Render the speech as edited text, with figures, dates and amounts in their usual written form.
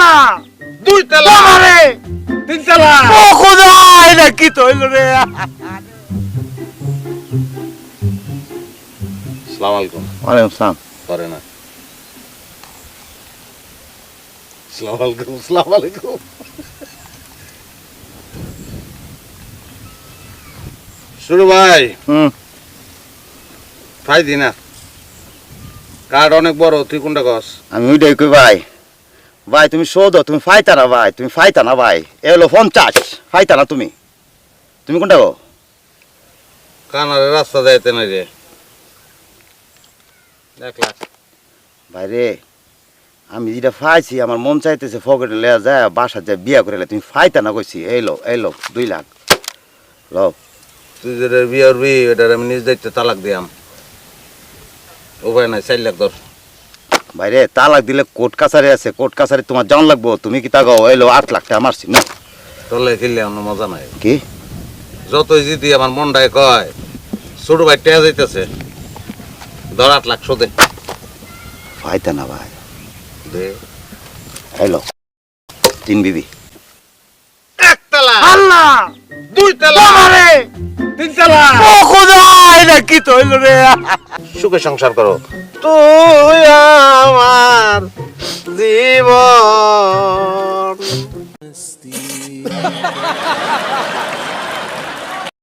আল্লাহ দুই তালা আমারে তিন তালা ও খোদা এটা কি তৈল রে আসসালামু আলাইকুম ওয়ালাইকুম সালাম করে না আসসালামু আলাইকুম শুরু ভাই খাই দি না কার্ড অনেক বড় তুই কোনটা কস আমি ওইটাই কই ভাই ভাই তুমি শোধ তুমি ফাইতা না ভাই তুমি ফাইতা না ভাই এ হলো 50 ফাইতা না তুমি তুমি কোনটা গো কানারে রাস্তা যাইতে না রে 1 লাখ ভাই রে আমি যেটা ফাইছি আমার মন চাইতেছে ফকেটে লেয়া যায় বাসা যায় বিয়া করে তুমি ফাইতা না কইছি এই লো 2 লাখ লো তুই যেটা বিয়ে করবি ওটার আমি নিজ দায়িত্বে তালাক দিয়াম উপায় নাই 4 লাখ ধর ভাইরে তালাক দিলে কোর্ট কাছারি আছে কোর্ট কাছারি তোমার জান লাগবো তুমি কি তাগাও 8 লাখ টাকা মারছি না তোলে খেললে আমার মজা নাই কি যতই জিতি আমার মনটায় কয় ছোট ভাই টেয়া যাইতেছে ধর 8 লাখ শোধে ফাইতা না ভাই দে হ্যালো 3 বিবি 1 তালা আল্লাহ 2 তালা আমারে 3 তালা ও খোদা এটা কি তৈল রে সুখে সংসার করো তুই আমার জীবন